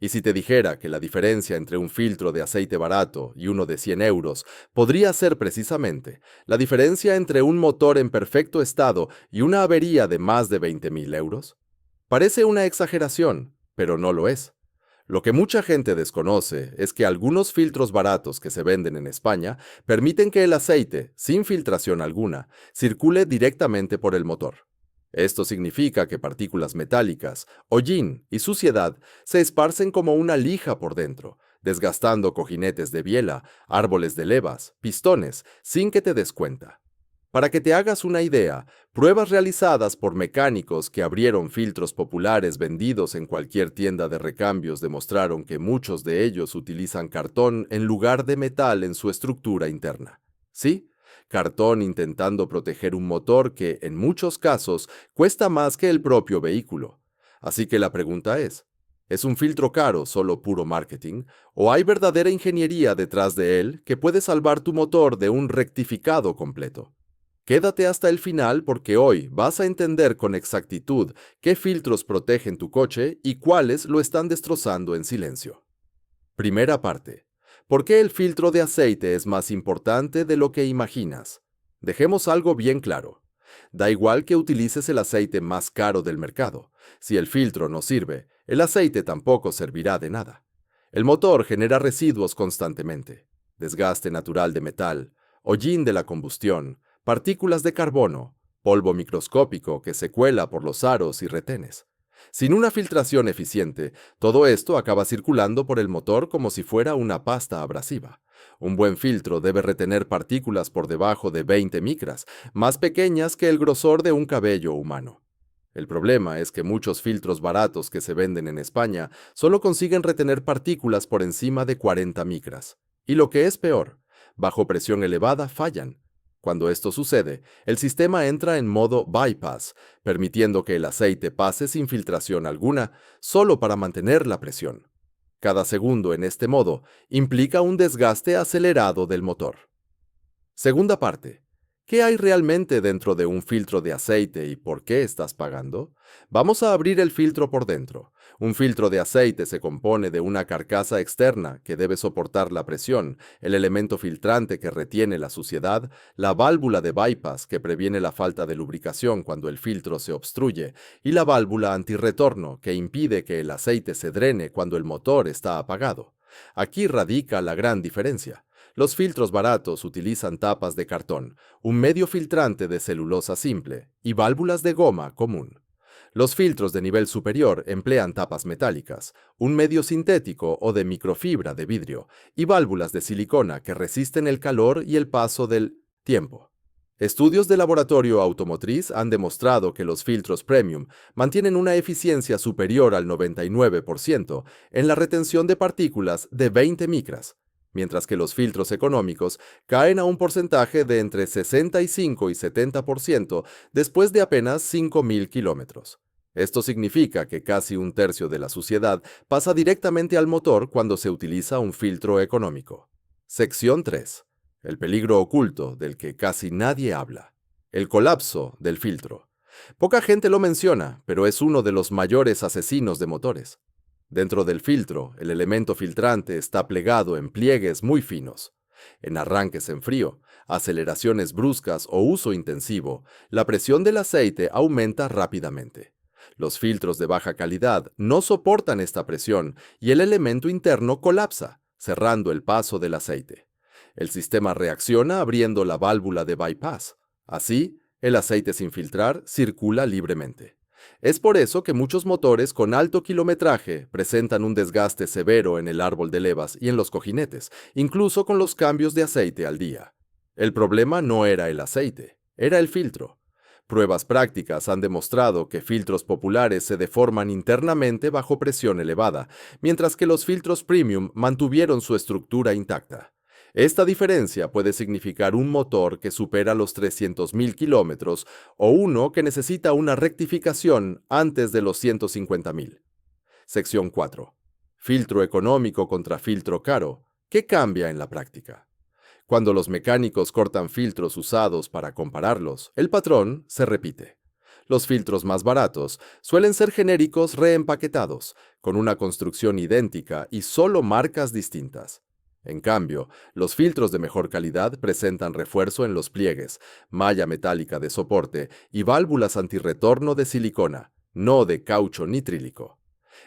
Y si te dijera que la diferencia entre un filtro de aceite barato y uno de 100 euros podría ser precisamente la diferencia entre un motor en perfecto estado y una avería de más de 20.000 euros? Parece una exageración, pero no lo es. Lo que mucha gente desconoce es que algunos filtros baratos que se venden en España permiten que el aceite, sin filtración alguna, circule directamente por el motor. Esto significa que partículas metálicas, hollín y suciedad se esparcen como una lija por dentro, desgastando cojinetes de biela, árboles de levas, pistones, sin que te des cuenta. Para que te hagas una idea, pruebas realizadas por mecánicos que abrieron filtros populares vendidos en cualquier tienda de recambios demostraron que muchos de ellos utilizan cartón en lugar de metal en su estructura interna. ¿Sí? Cartón intentando proteger un motor que, en muchos casos, cuesta más que el propio vehículo. Así que la pregunta ¿es un filtro caro solo puro marketing? ¿O hay verdadera ingeniería detrás de él que puede salvar tu motor de un rectificado completo? Quédate hasta el final porque hoy vas a entender con exactitud qué filtros protegen tu coche y cuáles lo están destrozando en silencio. Primera parte. ¿Por qué el filtro de aceite es más importante de lo que imaginas? Dejemos algo bien claro. Da igual que utilices el aceite más caro del mercado. Si el filtro no sirve, el aceite tampoco servirá de nada. El motor genera residuos constantemente. Desgaste natural de metal, hollín de la combustión, partículas de carbono, polvo microscópico que se cuela por los aros y retenes. Sin una filtración eficiente, todo esto acaba circulando por el motor como si fuera una pasta abrasiva. Un buen filtro debe retener partículas por debajo de 20 micras, más pequeñas que el grosor de un cabello humano. El problema es que muchos filtros baratos que se venden en España solo consiguen retener partículas por encima de 40 micras. Y lo que es peor, bajo presión elevada fallan. Cuando esto sucede, el sistema entra en modo bypass, permitiendo que el aceite pase sin filtración alguna, solo para mantener la presión. Cada segundo en este modo implica un desgaste acelerado del motor. Segunda parte. ¿Qué hay realmente dentro de un filtro de aceite y por qué estás pagando? Vamos a abrir el filtro por dentro. Un filtro de aceite se compone de una carcasa externa que debe soportar la presión, el elemento filtrante que retiene la suciedad, la válvula de bypass que previene la falta de lubricación cuando el filtro se obstruye y la válvula antirretorno que impide que el aceite se drene cuando el motor está apagado. Aquí radica la gran diferencia. Los filtros baratos utilizan tapas de cartón, un medio filtrante de celulosa simple y válvulas de goma común. Los filtros de nivel superior emplean tapas metálicas, un medio sintético o de microfibra de vidrio y válvulas de silicona que resisten el calor y el paso del tiempo. Estudios de laboratorio automotriz han demostrado que los filtros premium mantienen una eficiencia superior al 99% en la retención de partículas de 20 micras, mientras que los filtros económicos caen a un porcentaje de entre 65 y 70% después de apenas 5.000 kilómetros. Esto significa que casi un tercio de la suciedad pasa directamente al motor cuando se utiliza un filtro económico. Sección 3. El peligro oculto del que casi nadie habla. El colapso del filtro. Poca gente lo menciona, pero es uno de los mayores asesinos de motores. Dentro del filtro, el elemento filtrante está plegado en pliegues muy finos. En arranques en frío, aceleraciones bruscas o uso intensivo, la presión del aceite aumenta rápidamente. Los filtros de baja calidad no soportan esta presión y el elemento interno colapsa, cerrando el paso del aceite. El sistema reacciona abriendo la válvula de bypass. Así, el aceite sin filtrar circula libremente. Es por eso que muchos motores con alto kilometraje presentan un desgaste severo en el árbol de levas y en los cojinetes, incluso con los cambios de aceite al día. El problema no era el aceite, era el filtro. Pruebas prácticas han demostrado que filtros populares se deforman internamente bajo presión elevada, mientras que los filtros premium mantuvieron su estructura intacta. Esta diferencia puede significar un motor que supera los 300.000 kilómetros o uno que necesita una rectificación antes de los 150.000. Sección 4. Filtro económico contra filtro caro. ¿Qué cambia en la práctica? Cuando los mecánicos cortan filtros usados para compararlos, el patrón se repite. Los filtros más baratos suelen ser genéricos reempaquetados, con una construcción idéntica y solo marcas distintas. En cambio, los filtros de mejor calidad presentan refuerzo en los pliegues, malla metálica de soporte y válvulas antirretorno de silicona, no de caucho nitrílico.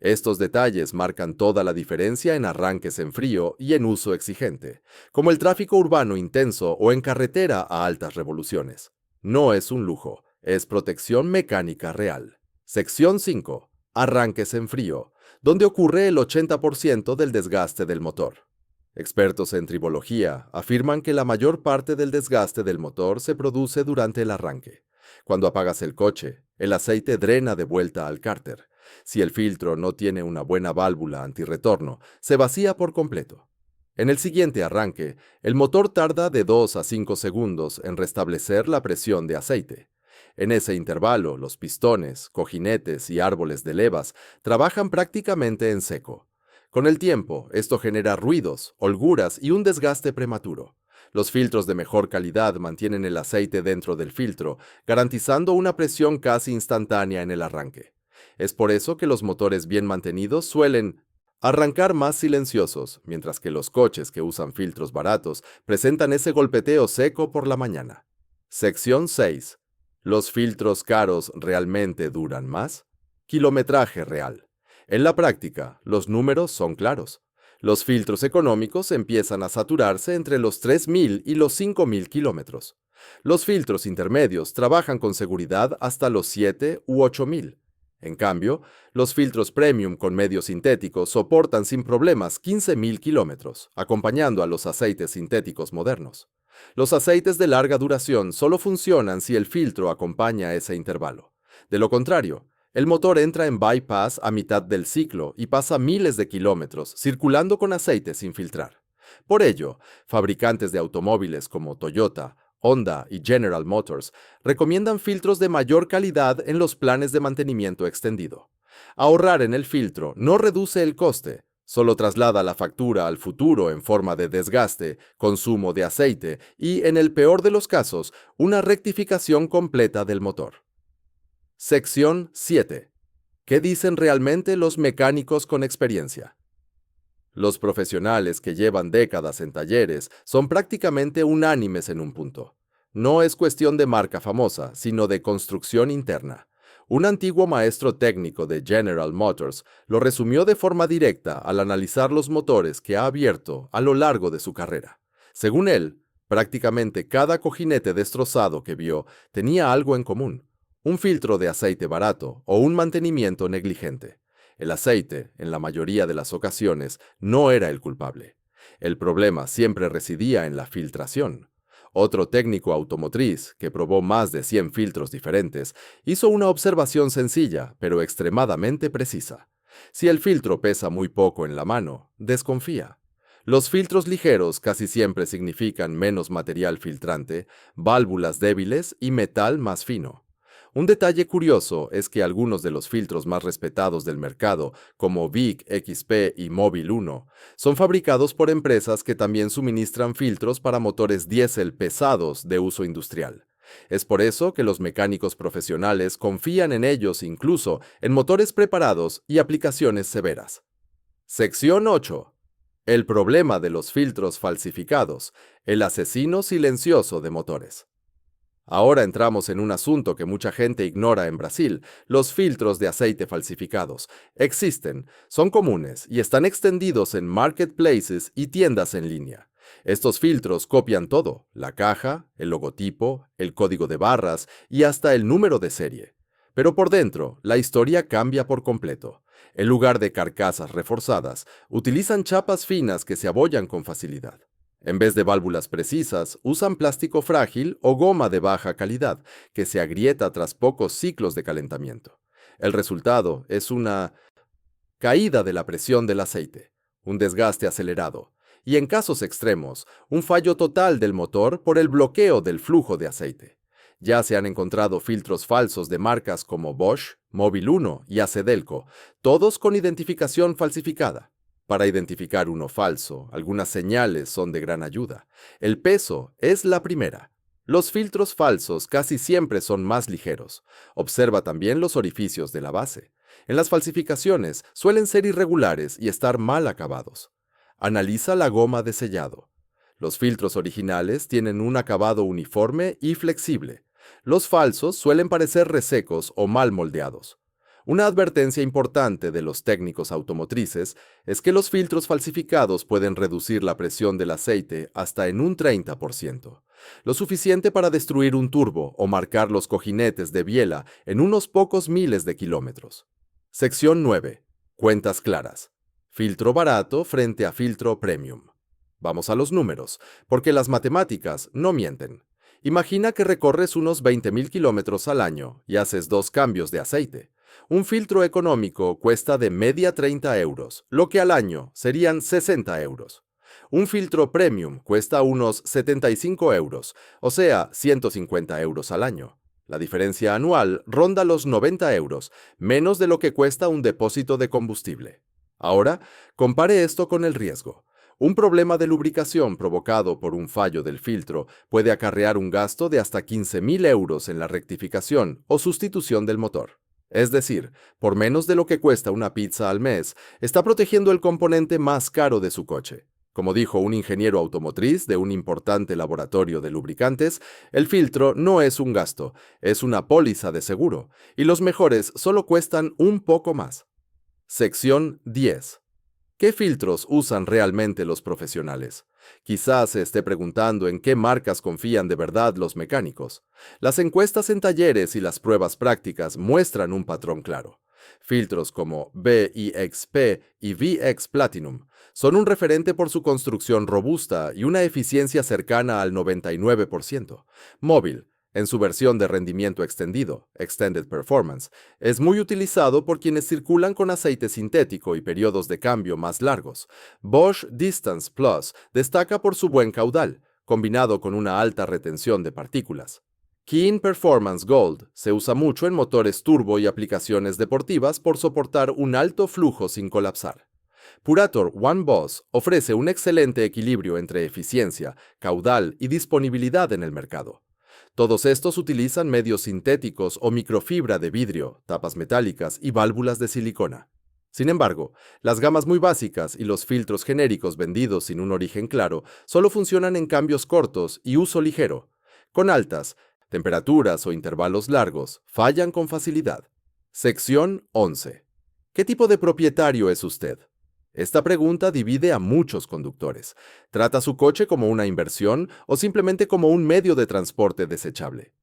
Estos detalles marcan toda la diferencia en arranques en frío y en uso exigente, como el tráfico urbano intenso o en carretera a altas revoluciones. No es un lujo, es protección mecánica real. Sección 5. Arranques en frío, donde ocurre el 80% del desgaste del motor. Expertos en tribología afirman que la mayor parte del desgaste del motor se produce durante el arranque. Cuando apagas el coche, el aceite drena de vuelta al cárter. Si el filtro no tiene una buena válvula antirretorno, se vacía por completo. En el siguiente arranque, el motor tarda de 2 a 5 segundos en restablecer la presión de aceite. En ese intervalo, los pistones, cojinetes y árboles de levas trabajan prácticamente en seco. Con el tiempo, esto genera ruidos, holguras y un desgaste prematuro. Los filtros de mejor calidad mantienen el aceite dentro del filtro, garantizando una presión casi instantánea en el arranque. Es por eso que los motores bien mantenidos suelen arrancar más silenciosos, mientras que los coches que usan filtros baratos presentan ese golpeteo seco por la mañana. Sección 6. ¿Los filtros caros realmente duran más? Kilometraje real. En la práctica, los números son claros. Los filtros económicos empiezan a saturarse entre los 3.000 y los 5.000 kilómetros. Los filtros intermedios trabajan con seguridad hasta los 7 u 8.000. En cambio, los filtros premium con medios sintéticos soportan sin problemas 15.000 kilómetros, acompañando a los aceites sintéticos modernos. Los aceites de larga duración solo funcionan si el filtro acompaña ese intervalo. De lo contrario, el motor entra en bypass a mitad del ciclo y pasa miles de kilómetros circulando con aceite sin filtrar. Por ello, fabricantes de automóviles como Toyota, Honda y General Motors recomiendan filtros de mayor calidad en los planes de mantenimiento extendido. Ahorrar en el filtro no reduce el coste, solo traslada la factura al futuro en forma de desgaste, consumo de aceite y, en el peor de los casos, una rectificación completa del motor. Sección 7. ¿Qué dicen realmente los mecánicos con experiencia? Los profesionales que llevan décadas en talleres son prácticamente unánimes en un punto. No es cuestión de marca famosa, sino de construcción interna. Un antiguo maestro técnico de General Motors lo resumió de forma directa al analizar los motores que ha abierto a lo largo de su carrera. Según él, prácticamente cada cojinete destrozado que vio tenía algo en común: un filtro de aceite barato o un mantenimiento negligente. El aceite, en la mayoría de las ocasiones, no era el culpable. El problema siempre residía en la filtración. Otro técnico automotriz, que probó más de 100 filtros diferentes, hizo una observación sencilla, pero extremadamente precisa. Si el filtro pesa muy poco en la mano, desconfía. Los filtros ligeros casi siempre significan menos material filtrante, válvulas débiles y metal más fino. Un detalle curioso es que algunos de los filtros más respetados del mercado, como Vic XP y Mobil 1, son fabricados por empresas que también suministran filtros para motores diésel pesados de uso industrial. Es por eso que los mecánicos profesionales confían en ellos incluso en motores preparados y aplicaciones severas. Sección 8. El problema de los filtros falsificados, el asesino silencioso de motores. Ahora entramos en un asunto que mucha gente ignora en Brasil: los filtros de aceite falsificados. Existen, son comunes y están extendidos en marketplaces y tiendas en línea. Estos filtros copian todo: la caja, el logotipo, el código de barras y hasta el número de serie. Pero por dentro, la historia cambia por completo. En lugar de carcasas reforzadas, utilizan chapas finas que se abollan con facilidad. En vez de válvulas precisas, usan plástico frágil o goma de baja calidad, que se agrieta tras pocos ciclos de calentamiento. El resultado es una caída de la presión del aceite, un desgaste acelerado, y en casos extremos, un fallo total del motor por el bloqueo del flujo de aceite. Ya se han encontrado filtros falsos de marcas como Bosch, Mobil 1 y Acedelco, todos con identificación falsificada. Para identificar uno falso, algunas señales son de gran ayuda. El peso es la primera. Los filtros falsos casi siempre son más ligeros. Observa también los orificios de la base. En las falsificaciones suelen ser irregulares y estar mal acabados. Analiza la goma de sellado. Los filtros originales tienen un acabado uniforme y flexible. Los falsos suelen parecer resecos o mal moldeados. Una advertencia importante de los técnicos automotrices es que los filtros falsificados pueden reducir la presión del aceite hasta en un 30%, lo suficiente para destruir un turbo o marcar los cojinetes de biela en unos pocos miles de kilómetros. Sección 9. Cuentas claras. Filtro barato frente a filtro premium. Vamos a los números, porque las matemáticas no mienten. Imagina que recorres unos 20.000 kilómetros al año y haces 2 cambios de aceite. Un filtro económico cuesta de media 30 euros, lo que al año serían 60 euros. Un filtro premium cuesta unos 75 euros, o sea, 150 euros al año. La diferencia anual ronda los 90 euros, menos de lo que cuesta un depósito de combustible. Ahora, compare esto con el riesgo. Un problema de lubricación provocado por un fallo del filtro puede acarrear un gasto de hasta 15.000 euros en la rectificación o sustitución del motor. Es decir, por menos de lo que cuesta una pizza al mes, está protegiendo el componente más caro de su coche. Como dijo un ingeniero automotriz de un importante laboratorio de lubricantes, el filtro no es un gasto, es una póliza de seguro, y los mejores solo cuestan un poco más. Sección 10. ¿Qué filtros usan realmente los profesionales? Quizás se esté preguntando en qué marcas confían de verdad los mecánicos. Las encuestas en talleres y las pruebas prácticas muestran un patrón claro. Filtros como BIXP y VX Platinum son un referente por su construcción robusta y una eficiencia cercana al 99%. Móvil, en su versión de rendimiento extendido, Extended Performance, es muy utilizado por quienes circulan con aceite sintético y periodos de cambio más largos. Bosch Distance Plus destaca por su buen caudal, combinado con una alta retención de partículas. Keen Performance Gold se usa mucho en motores turbo y aplicaciones deportivas por soportar un alto flujo sin colapsar. Purator One Boss ofrece un excelente equilibrio entre eficiencia, caudal y disponibilidad en el mercado. Todos estos utilizan medios sintéticos o microfibra de vidrio, tapas metálicas y válvulas de silicona. Sin embargo, las gamas muy básicas y los filtros genéricos vendidos sin un origen claro solo funcionan en cambios cortos y uso ligero. Con altas temperaturas o intervalos largos, fallan con facilidad. Sección 11. ¿Qué tipo de propietario es usted? Esta pregunta divide a muchos conductores. ¿Trata su coche como una inversión o simplemente como un medio de transporte desechable?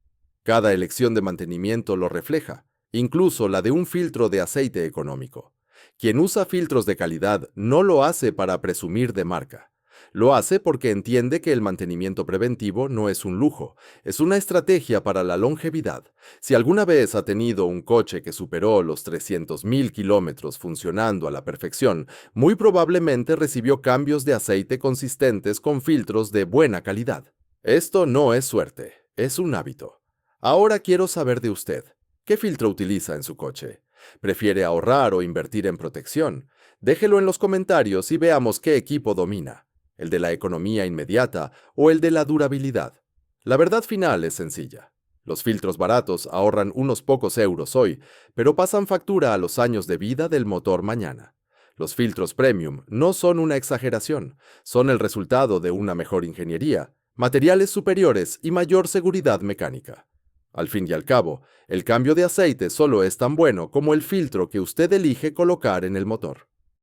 Cada elección de mantenimiento lo refleja, incluso la de un filtro de aceite económico. Quien usa filtros de calidad no lo hace para presumir de marca. Lo hace porque entiende que el mantenimiento preventivo no es un lujo, es una estrategia para la longevidad. Si alguna vez ha tenido un coche que superó los 300.000 kilómetros funcionando a la perfección, muy probablemente recibió cambios de aceite consistentes con filtros de buena calidad. Esto no es suerte, es un hábito. Ahora quiero saber de usted. ¿Qué filtro utiliza en su coche? ¿Prefiere ahorrar o invertir en protección? Déjelo en los comentarios y veamos qué equipo domina. ¿El de la economía inmediata o el de la durabilidad? La verdad final es sencilla. Los filtros baratos ahorran unos pocos euros hoy, pero pasan factura a los años de vida del motor mañana. Los filtros premium no son una exageración, son el resultado de una mejor ingeniería, materiales superiores y mayor seguridad mecánica. Al fin y al cabo, el cambio de aceite solo es tan bueno como el filtro que usted elige colocar en el motor.